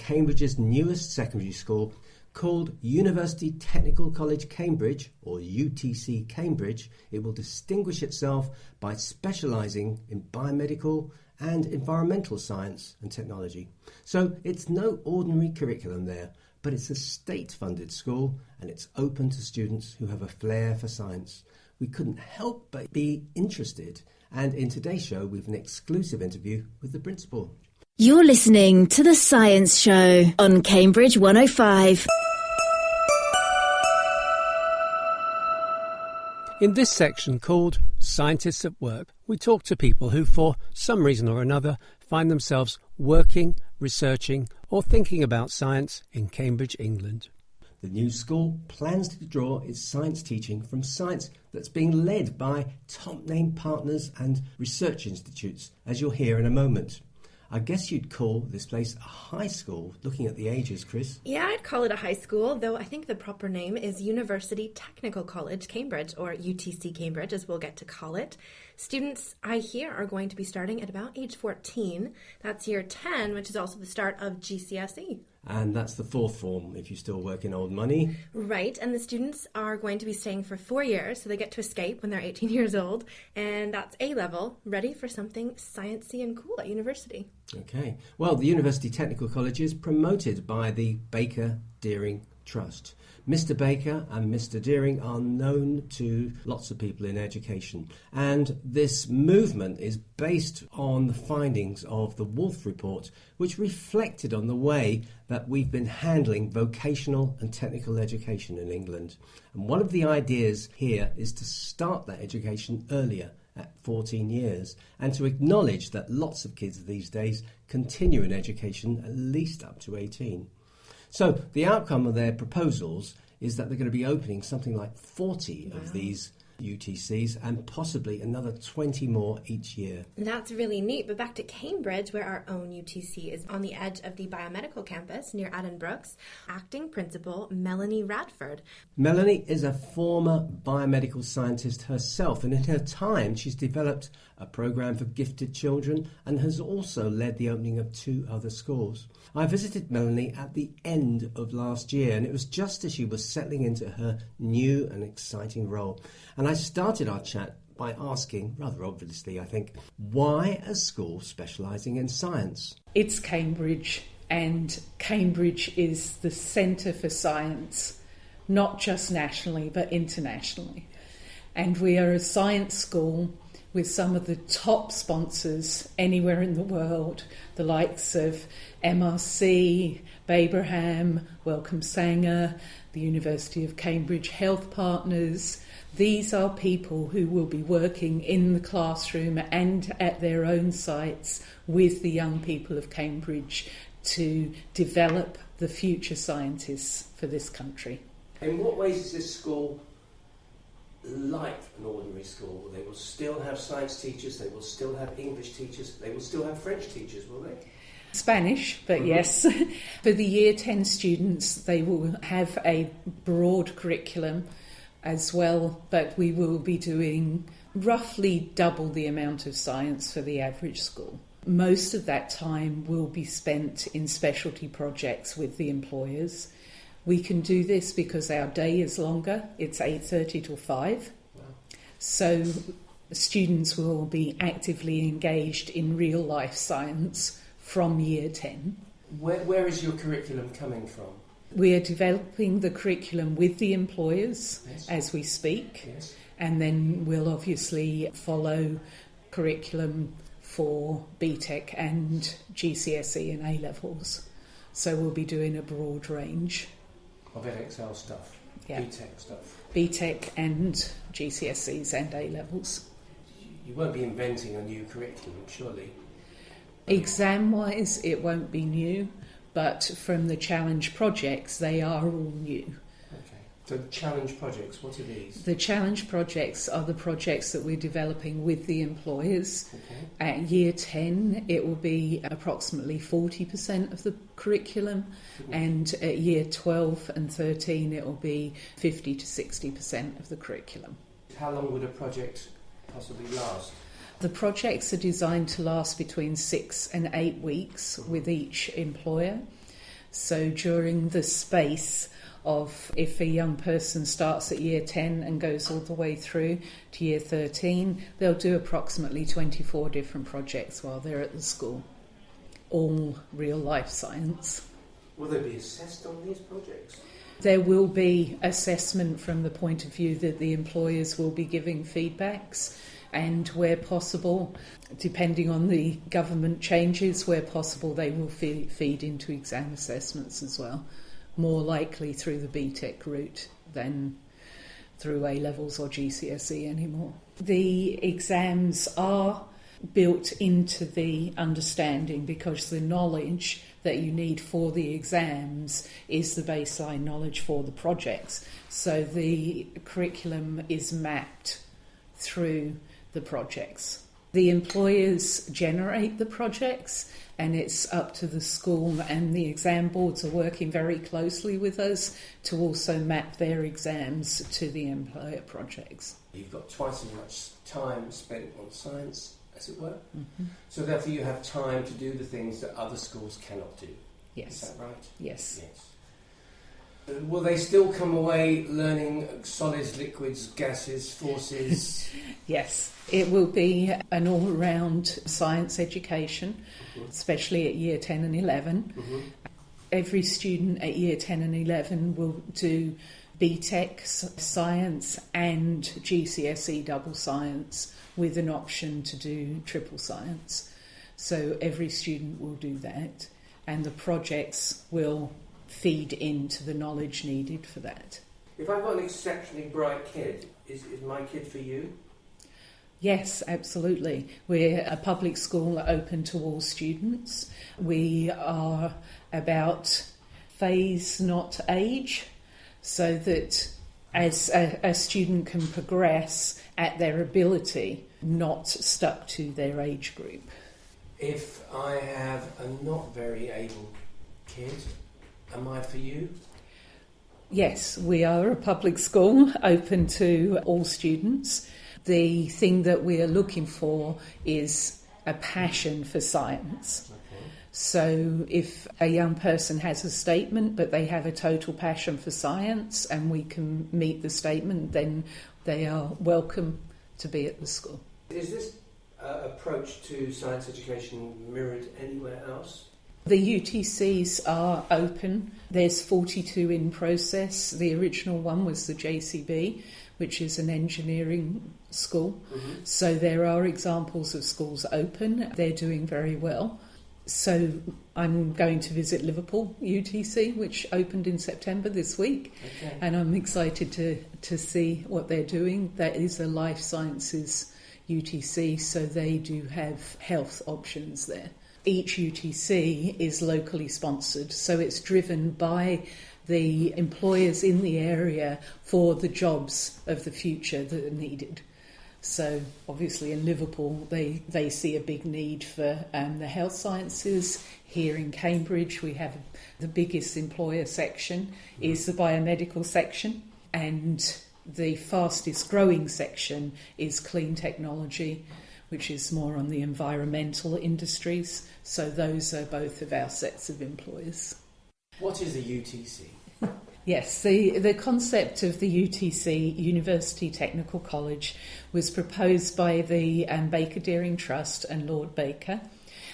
Cambridge's newest secondary school. Called University Technical College Cambridge, or UTC Cambridge, it will distinguish itself by specialising in biomedical and environmental science and technology. So it's no ordinary curriculum there, but it's a state-funded school and it's open to students who have a flair for science. We couldn't help but be interested, and in today's show we've an exclusive interview with the principal. You're listening to The Science Show on Cambridge 105. In this section called Scientists at Work, we talk to people who, for some reason or another, find themselves working, researching or thinking about science in Cambridge, England. The new school plans to draw its science teaching from science that's being led by top-name partners and research institutes, as you'll hear in a moment. I guess you'd call this place a high school, looking at the ages, Chris. Yeah, I'd call it a high school, though I think the proper name is University Technical College Cambridge, or UTC Cambridge, as we'll get to call it. Students, I hear, are going to be starting at about age 14. That's year 10, which is also the start of GCSE. And that's the fourth form, if you still work in old money. Right, and the students are going to be staying for 4 years, so they get to escape when they're 18 years old, and that's A-level, ready for something sciencey and cool at university. Okay, well, the University Technical College is promoted by the Baker Deering Trust. Mr. Baker and Mr. Deering are known to lots of people in education, and this movement is based on the findings of the Wolf Report, which reflected on the way that we've been handling vocational and technical education in England. And one of the ideas here is to start that education earlier, at 14 years, and to acknowledge that lots of kids these days continue in education at least up to 18. So the outcome of their proposals is that they're going to be opening something like 40 of these UTCs and possibly another 20 more each year. That's really neat, but back to Cambridge, where our own UTC is on the edge of the Biomedical Campus near Addenbrookes, acting principal Melanie Radford. Melanie is a former biomedical scientist herself, and in her time she's developed a program for gifted children and has also led the opening of 2 other schools. I visited Melanie at the end of last year, and it was just as she was settling into her new and exciting role. And I started our chat by asking, rather obviously I think, why a school specialising in science? It's Cambridge, and Cambridge is the centre for science, not just nationally but internationally. And we are a science school with some of the top sponsors anywhere in the world, the likes of MRC, Baberham, Wellcome Sanger, the University of Cambridge Health Partners. These are people who will be working in the classroom and at their own sites with the young people of Cambridge to develop the future scientists for this country. In what ways is this school like an ordinary school? They will still have science teachers, they will still have English teachers, they will still have French teachers, will they? Spanish, but yes. For the year 10 students, they will have a broad curriculum as well, but we will be doing roughly double the amount of science for the average school. Most of that time will be spent in specialty projects with the employers. We can do this because our day is longer. It's 8:30 till 5. Wow. So students will be actively engaged in real life science from year 10. Where is your curriculum coming from? We are developing the curriculum with the employers Yes. as we speak. Yes. And then we'll obviously follow curriculum for BTEC and GCSE and A-levels. So we'll be doing a broad range. Of Edexcel stuff, Yeah. BTEC stuff. BTEC and GCSEs and A-levels. You won't be inventing a new curriculum, surely? Exam-wise, it won't be new, but from the challenge projects, they are all new. Okay. So challenge projects, what are these? The challenge projects are the projects that we're developing with the employers. Okay. At year 10, it will be approximately 40% of the curriculum, and at year 12 and 13, it will be 50 to 60% of the curriculum. How long would a project possibly last? The projects are designed to last between 6 and 8 weeks with each employer. So during the space of, if a young person starts at year 10 and goes all the way through to year 13, they'll do approximately 24 different projects while they're at the school, all real life science. Will they be assessed on these projects? There will be assessment from the point of view that the employers will be giving feedbacks, and where possible, depending on the government changes, where possible they will feed into exam assessments as well. More likely through the BTEC route than through A-levels or GCSE anymore. The exams are built into the understanding because the knowledge that you need for the exams is the baseline knowledge for the projects. So the curriculum is mapped through the projects. The employers generate the projects, and it's up to the school, and the exam boards are working very closely with us to also map their exams to the employer projects. You've got twice as much time spent on science, as it were, so therefore you have time to do the things that other schools cannot do. Yes. Is that right? Yes. Will they still come away learning solids, liquids, gases, forces? Yes, it will be an all-round science education, especially at year 10 and 11. Every student at year 10 and 11 will do BTEC science and GCSE double science with an option to do triple science. So every student will do that, and the projects will feed into the knowledge needed for that. If I've got an exceptionally bright kid, is my kid for you? Yes, absolutely. We're a public school open to all students. We are about phase, not age, so that as a student can progress at their ability, not stuck to their age group. If I have a not very able kid, am I for you? Yes, we are a public school open to all students. The thing that we are looking for is a passion for science. Okay. So if a young person has a statement but they have a total passion for science and we can meet the statement, then they are welcome to be at the school. Is this approach to science education mirrored anywhere else? The UTCs are open. There's 42 in process. The original one was the JCB, which is an engineering school. So there are examples of schools open. They're doing very well. So I'm going to visit Liverpool UTC, which opened in September this week. Okay. And I'm excited to see what they're doing. That is a life sciences UTC, so they do have health options there. Each UTC is locally sponsored, so it's driven by the employers in the area for the jobs of the future that are needed. So obviously in Liverpool they see a big need for the health sciences. Here in Cambridge we have the biggest employer section is the biomedical section, and the fastest growing section is clean technology, which is more on the environmental industries. So those are both of our sets of employers. What is a UTC? Yes, the concept of the UTC, University Technical College, was proposed by the Baker Deering Trust and Lord Baker.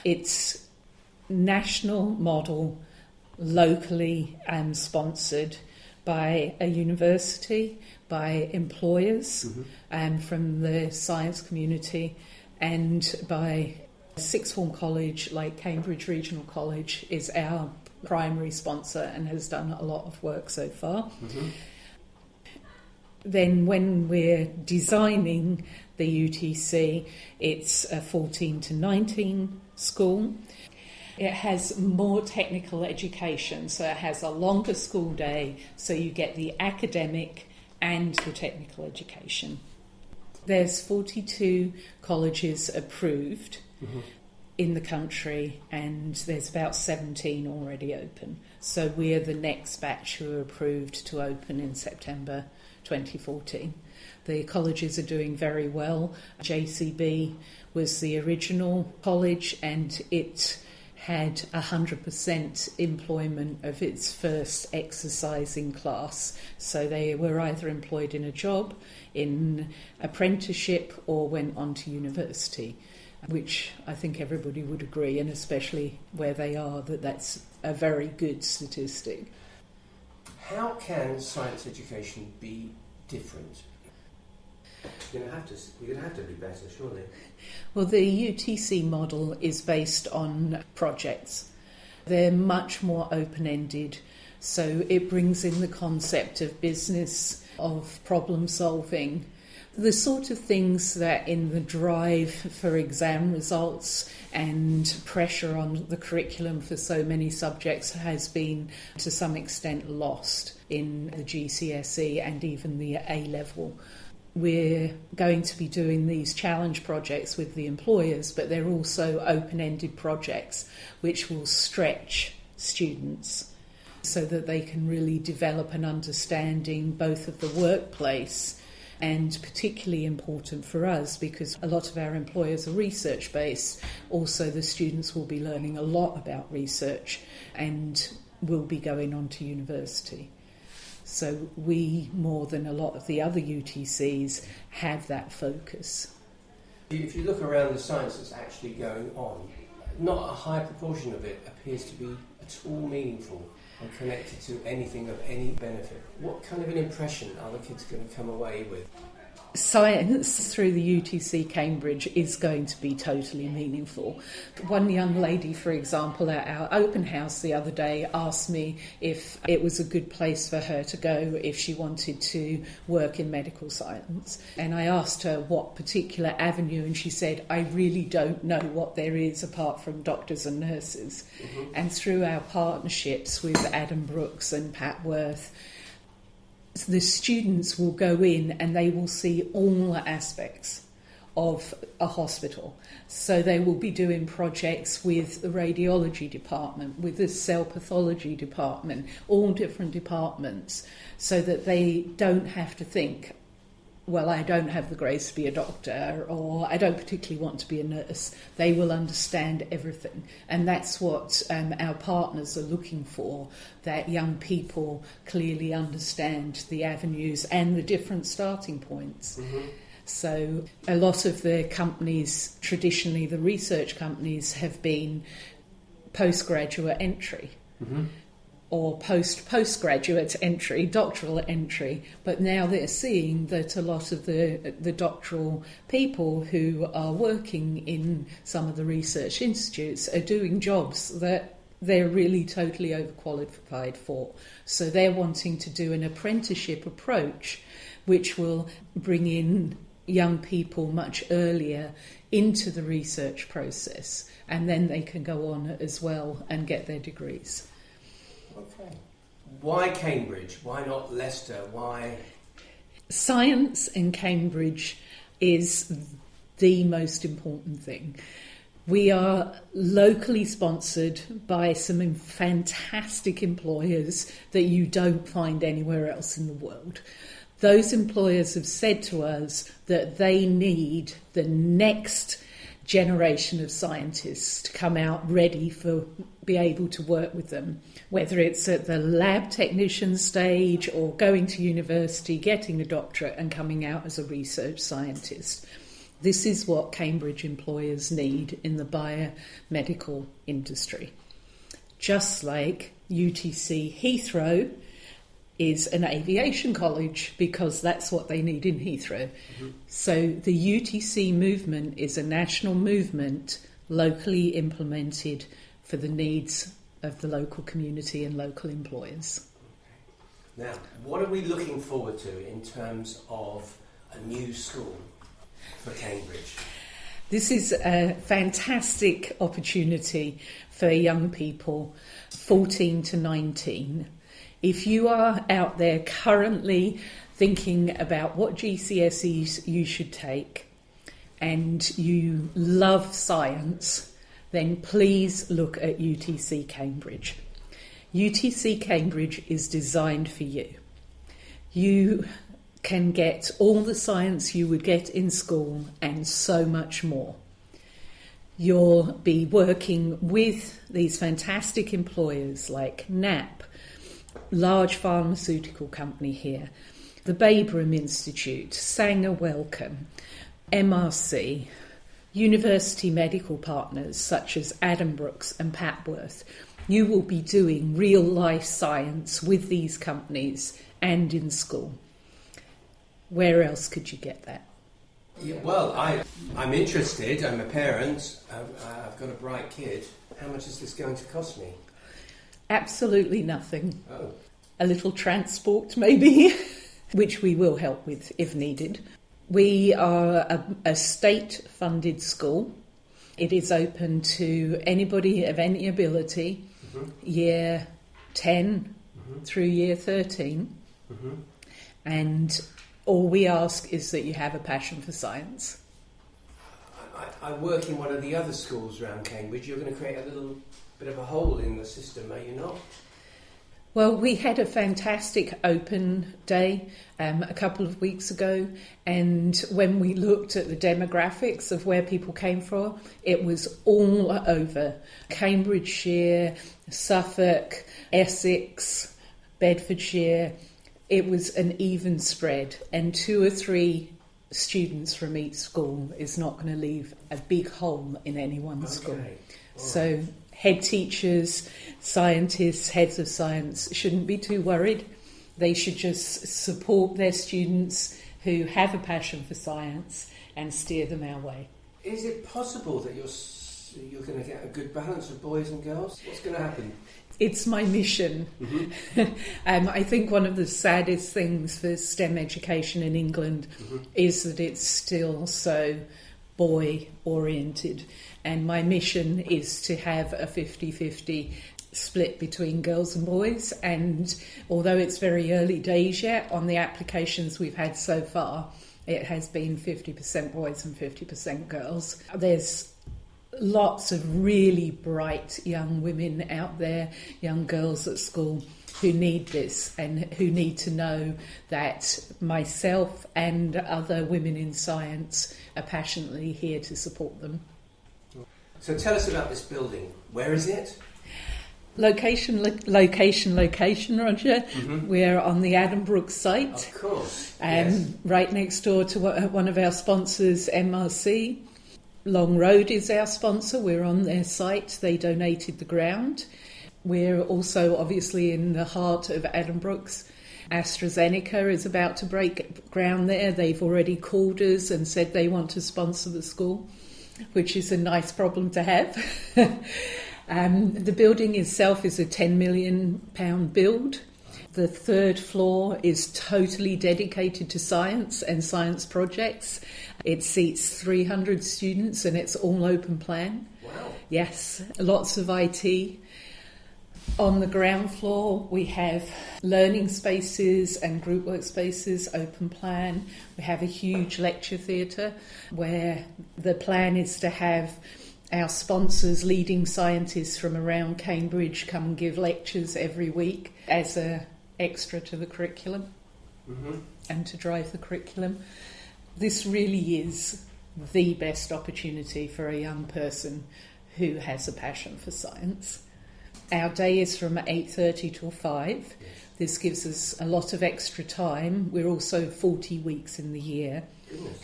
It's national model, locally sponsored by a university, by employers from the science community, and by a sixth form college like Cambridge Regional College is our primary sponsor and has done a lot of work so far. Then when we're designing the UTC, it's a 14 to 19 school. It has more technical education, so it has a longer school day, so you get the academic and the technical education. There's 42 colleges approved in the country, and there's about 17 already open. So we're the next batch who are approved to open in September 2014. The colleges are doing very well. JCB was the original college, and it had 100% employment of its first exercising class. So they were either employed in a job, in apprenticeship, or went on to university, which I think everybody would agree, and especially where they are, that that's a very good statistic. How can science education be different? We're going to have to be better, surely. Well, the UTC model is based on projects. They're much more open-ended, so it brings in the concept of business, of problem solving, the sort of things that in the drive for exam results and pressure on the curriculum for so many subjects has been to some extent lost in the GCSE and even the A-level. We're going to be doing these challenge projects with the employers, but they're also open-ended projects which will stretch students so that they can really develop an understanding both of the workplace, and particularly important for us because a lot of our employers are research-based. Also, the students will be learning a lot about research and will be going on to university. So we, more than a lot of the other UTCs, have that focus. If you look around the science that's actually going on, not a high proportion of it appears to be at all meaningful and connected to anything of any benefit. What kind of an impression are the kids going to come away with? Science through the UTC Cambridge is going to be totally meaningful. One young lady, for example, at our open house the other day asked me if it was a good place for her to go if she wanted to work in medical science. And I asked her what particular avenue, and she said, I really don't know what there is apart from doctors and nurses. Mm-hmm. And through our partnerships with Addenbrookes and Patworth, the students will go in and they will see all aspects of a hospital. So they will be doing projects with the radiology department, with the cell pathology department, all different departments, so that they don't have to think, well, I don't have the grace to be a doctor, or I don't particularly want to be a nurse. They will understand everything. And that's what our partners are looking for, that young people clearly understand the avenues and the different starting points. Mm-hmm. So a lot of the companies, traditionally the research companies, have been postgraduate entry. Mm-hmm. Or postgraduate entry, doctoral entry, but now they're seeing that a lot of the doctoral people who are working in some of the research institutes are doing jobs that they're really totally overqualified for. So they're wanting to do an apprenticeship approach, which will bring in young people much earlier into the research process, and then they can go on as well and get their degrees. Okay. Why Cambridge? Why not Leicester? Why? Science in Cambridge is the most important thing. We are locally sponsored by some fantastic employers that you don't find anywhere else in the world. Those employers have said to us that they need the next generation of scientists to come out ready for be able to work with them, whether it's at the lab technician stage or going to university, getting a doctorate and coming out as a research scientist. This is what Cambridge employers need in the biomedical industry. Just like UTC Heathrow is an aviation college, because that's what they need in Heathrow. Mm-hmm. So the UTC movement is a national movement, locally implemented for the needs of the local community and local employers. Now, what are we looking forward to in terms of a new school for Cambridge? This is a fantastic opportunity for young people 14 to 19. If you are out there currently thinking about what GCSEs you should take and you love science, then please look at UTC Cambridge. UTC Cambridge is designed for you. You can get all the science you would get in school and so much more. You'll be working with these fantastic employers like NAP, large pharmaceutical company here, the Babraham Institute, Sanger Wellcome, MRC, university medical partners such as Addenbrookes and Papworth. You will be doing real life science with these companies and in school. Where else could you get that? Yeah, well, I'm interested. I'm a parent. I've got a bright kid. How much is this going to cost me? Absolutely nothing. Oh. A little transport maybe, which we will help with if needed. We are a state-funded school. It is open to anybody of any ability, year 10 through year 13. And all we ask is that you have a passion for science. I work in one of the other schools around Cambridge. You're going to create a little bit of a hole in the system, are you not? Well, we had a fantastic open day a couple of weeks ago, and when we looked at the demographics of where people came from, it was all over. Cambridgeshire, Suffolk, Essex, Bedfordshire. It was an even spread, and 2 or 3 students from each school is not going to leave a big hole in any one school. So head teachers, scientists, heads of science shouldn't be too worried. They should just support their students who have a passion for science and steer them our way. Is it possible that you're going to get a good balance of boys and girls? What's going to happen? It's my mission. I think one of the saddest things for STEM education in England is that it's still so boy-oriented. And my mission is to have a 50-50 split between girls and boys. And although it's very early days yet, on the applications we've had so far, it has been 50% boys and 50% girls. There's lots of really bright young women out there, young girls at school, who need this and who need to know that myself and other women in science are passionately here to support them. So tell us about this building. Where is it? Location, Roger. We're on the Addenbrookes site. Of course. Yes. Right next door to one of our sponsors, MRC. Long Road is our sponsor. We're on their site. They donated the ground. We're also obviously in the heart of Addenbrookes. AstraZeneca is about to break ground there. They've already called us and said they want to sponsor the school, which is a nice problem to have. The building itself is a £10 million build. The 3rd floor is totally dedicated to science and science projects. It seats 300 students and it's all open plan. Wow. Yes, lots of IT. On the ground floor, we have learning spaces and group workspaces, open plan. We have a huge lecture theatre where the plan is to have our sponsors, leading scientists from around Cambridge, come and give lectures every week as an extra to the curriculum and to drive the curriculum. This really is the best opportunity for a young person who has a passion for science. Our day is from 8:30 till 5. This gives us a lot of extra time. We're also 40 weeks in the year.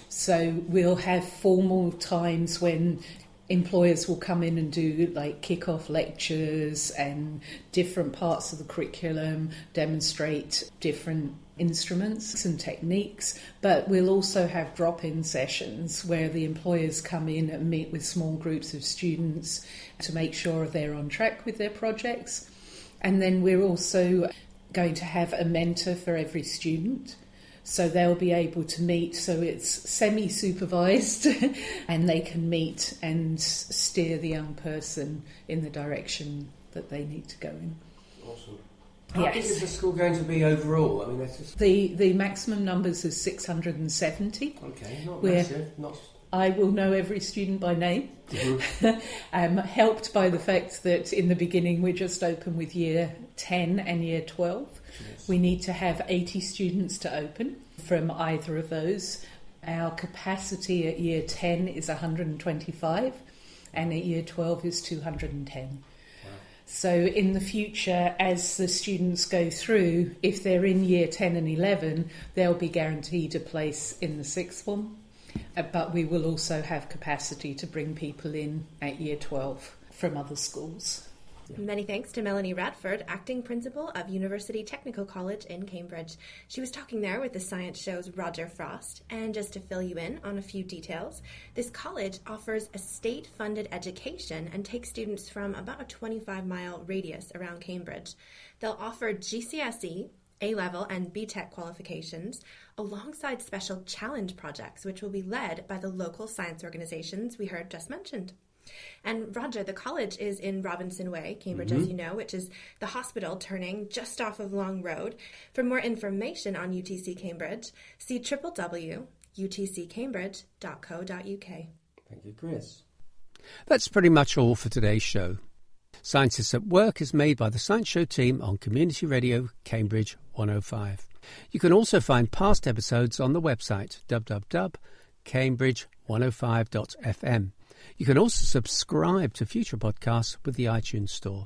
So we'll have formal times when employers will come in and do like kick-off lectures and different parts of the curriculum, demonstrate different instruments and techniques, but we'll also have drop-in sessions where the employers come in and meet with small groups of students to make sure they're on track with their projects. And then we're also going to have a mentor for every student, so they'll be able to meet, so it's semi-supervised and they can meet and steer the young person in the direction that they need to go in. Awesome. How big is the school going to be overall? I mean, that's just... The maximum numbers is 670. Okay, not massive. I will know every student by name. Helped by the fact that in the beginning we're just open with year 10 and year 12. Yes. We need to have 80 students to open from either of those. Our capacity at year 10 is 125. and at year 12 is 210. So in the future, as the students go through, if they're in year 10 and 11, they'll be guaranteed a place in the sixth form. But we will also have capacity to bring people in at year 12 from other schools. Many thanks to Melanie Radford, Acting Principal of University Technical College in Cambridge. She was talking there with the Science Show's Roger Frost. And just to fill you in on a few details, this college offers a state-funded education and takes students from about a 25-mile radius around Cambridge. They'll offer GCSE, A-level and BTEC qualifications alongside special challenge projects, which will be led by the local science organizations we heard just mentioned. And Roger, the college is in Robinson Way, Cambridge, as you know, which is the hospital turning just off of Long Road. For more information on UTC Cambridge, see www.utccambridge.co.uk. Thank you, Chris. That's pretty much all for today's show. Scientists at Work is made by the Science Show team on Community Radio Cambridge 105. You can also find past episodes on the website www.cambridge105.fm. You can also subscribe to future podcasts with the iTunes Store.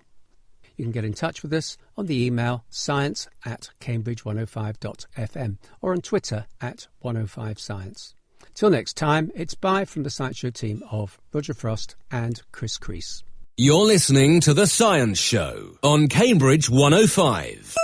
You can get in touch with us on the email science@cambridge105.fm or on Twitter @105science. Till next time, it's bye from the Science Show team of Roger Frost and Chris Crease. You're listening to The Science Show on Cambridge 105.